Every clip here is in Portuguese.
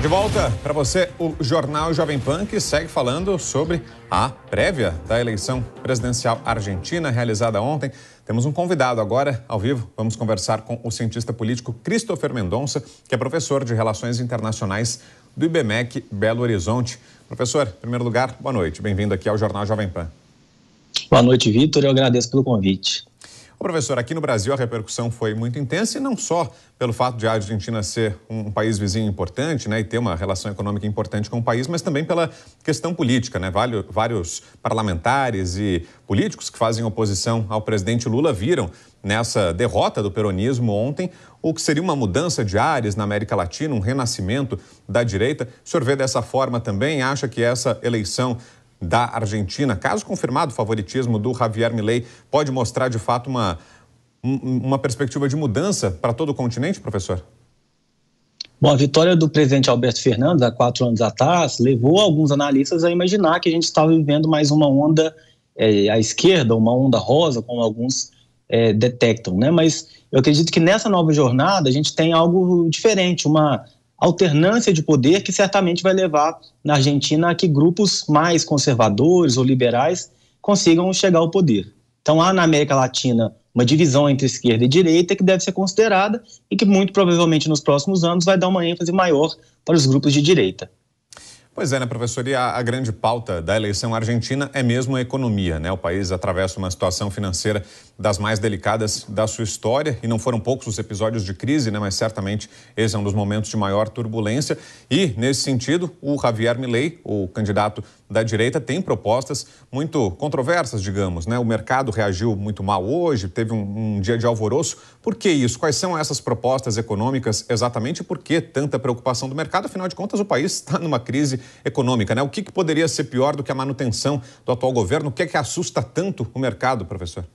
De volta para você o Jornal Jovem Pan, que segue falando sobre a prévia da eleição presidencial argentina realizada ontem. Temos um convidado agora ao vivo. Vamos conversar com o cientista político Christopher Mendonça, que é professor de Relações Internacionais do IBMEC Belo Horizonte. Professor, em primeiro lugar, boa noite. Bem-vindo aqui ao Jornal Jovem Pan. Boa noite, Vitor. Eu agradeço pelo convite. Professor, aqui no Brasil a repercussão foi muito intensa e não só pelo fato de a Argentina ser um país vizinho importante, né, e ter uma relação econômica importante com o país, mas também pela questão política, né? Vários parlamentares e políticos que fazem oposição ao presidente Lula viram nessa derrota do peronismo ontem o que seria uma mudança de ares na América Latina, um renascimento da direita. O senhor vê dessa forma também? Acha que essa eleição da Argentina, caso confirmado o favoritismo do Javier Milei, pode mostrar de fato uma perspectiva de mudança para todo o continente, professor? Bom, a vitória do presidente Alberto Fernandes, há 4 anos atrás, levou alguns analistas a imaginar que a gente estava vivendo mais uma onda à esquerda, uma onda rosa, como alguns detectam, né? Mas eu acredito que nessa nova jornada a gente tem algo diferente, uma alternância de poder que certamente vai levar na Argentina a que grupos mais conservadores ou liberais consigam chegar ao poder. Então há na América Latina uma divisão entre esquerda e direita que deve ser considerada e que muito provavelmente nos próximos anos vai dar uma ênfase maior para os grupos de direita. Pois é, né, professor? E a grande pauta da eleição argentina é mesmo a economia, né? O país atravessa uma situação financeira das mais delicadas da sua história e não foram poucos os episódios de crise, né? Mas certamente esse é um dos momentos de maior turbulência e, nesse sentido, o Javier Milei, o candidato da direita, tem propostas muito controversas, digamos, né? O mercado reagiu muito mal hoje, teve um dia de alvoroço. Por que isso? Quais são essas propostas econômicas exatamente? Por que tanta preocupação do mercado? Afinal de contas, o país está numa crise econômica, né? O que poderia ser pior do que a manutenção do atual governo? O que é que assusta tanto o mercado, professor?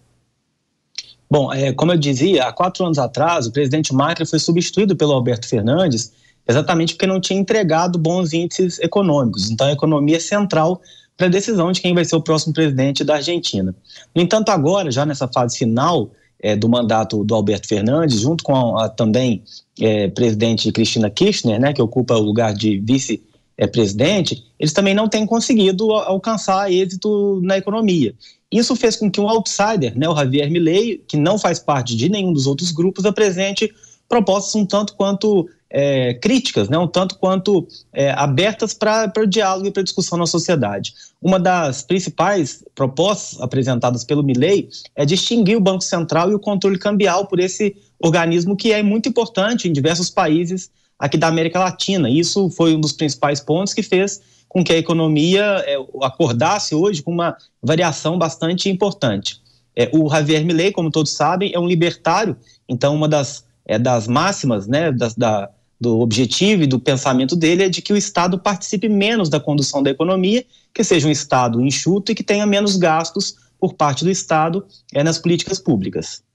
Bom, como eu dizia, há 4 anos atrás, o presidente Macri foi substituído pelo Alberto Fernandes exatamente porque não tinha entregado bons índices econômicos. Então, a economia é central para a decisão de quem vai ser o próximo presidente da Argentina. No entanto, agora, já nessa fase final do mandato do Alberto Fernandes, junto com a também presidente Cristina Kirchner, né, que ocupa o lugar de vice-presidente, eles também não têm conseguido alcançar êxito na economia. Isso fez com que um outsider, né, o Javier Milei, que não faz parte de nenhum dos outros grupos, apresente propostas um tanto quanto críticas, né, um tanto quanto abertas para o diálogo e para a discussão na sociedade. Uma das principais propostas apresentadas pelo Milei é distinguir o Banco Central e o controle cambial por esse organismo que é muito importante em diversos países aqui da América Latina. Isso foi um dos principais pontos que fez com que a economia acordasse hoje com uma variação bastante importante. O Javier Milei, como todos sabem, é um libertário, então uma das máximas, né, do objetivo e do pensamento dele é de que o Estado participe menos da condução da economia, que seja um Estado enxuto e que tenha menos gastos por parte do Estado nas políticas públicas.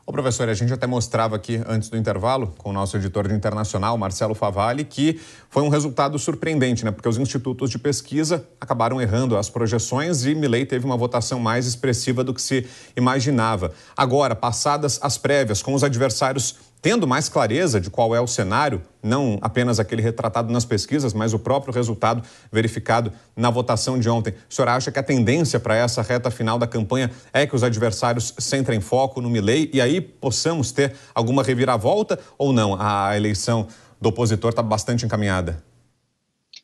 Ô professor, a gente até mostrava aqui antes do intervalo com o nosso editor de internacional, Marcelo Favalli, que foi um resultado surpreendente, né? Porque os institutos de pesquisa acabaram errando as projeções e Milei teve uma votação mais expressiva do que se imaginava. Agora, passadas as prévias, com os adversários tendo mais clareza de qual é o cenário, não apenas aquele retratado nas pesquisas, mas o próprio resultado verificado na votação de ontem. O senhor acha que a tendência para essa reta final da campanha é que os adversários centrem foco no Milei e aí possamos ter alguma reviravolta ou não? A eleição do opositor está bastante encaminhada.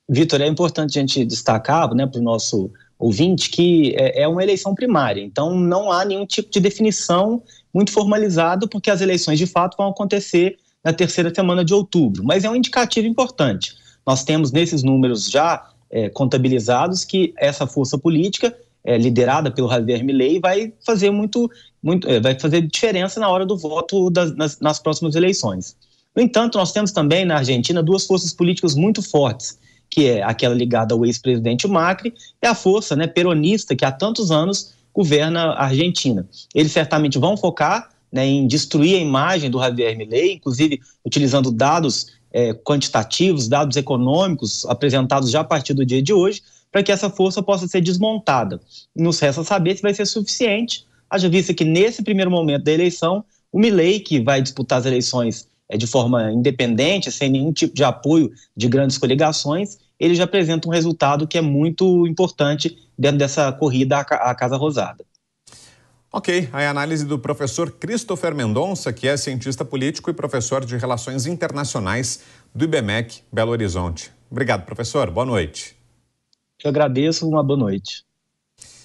Vitor, é importante a gente destacar, né, para o nosso ouvinte que é uma eleição primária, então não há nenhum tipo de definição muito formalizado, porque as eleições de fato vão acontecer na 3ª semana de outubro, mas é um indicativo importante. Nós temos nesses números já contabilizados que essa força política, liderada pelo Javier Milei, vai fazer vai fazer diferença na hora do voto nas próximas eleições. No entanto, nós temos também na Argentina 2 forças políticas muito fortes, que é aquela ligada ao ex-presidente Macri e a força, né, peronista que há tantos anos governa a Argentina. Eles certamente vão focar, né, em destruir a imagem do Javier Milei, inclusive utilizando dados quantitativos, dados econômicos apresentados já a partir do dia de hoje, para que essa força possa ser desmontada. Nos resta saber se vai ser suficiente, haja vista que nesse primeiro momento da eleição, o Milei, que vai disputar as eleições de forma independente, sem nenhum tipo de apoio de grandes coligações, ele já apresenta um resultado que é muito importante dentro dessa corrida à Casa Rosada. Ok, a análise do professor Christopher Mendonça, que é cientista político e professor de Relações Internacionais do IBMEC Belo Horizonte. Obrigado, professor. Boa noite. Eu agradeço. Uma boa noite.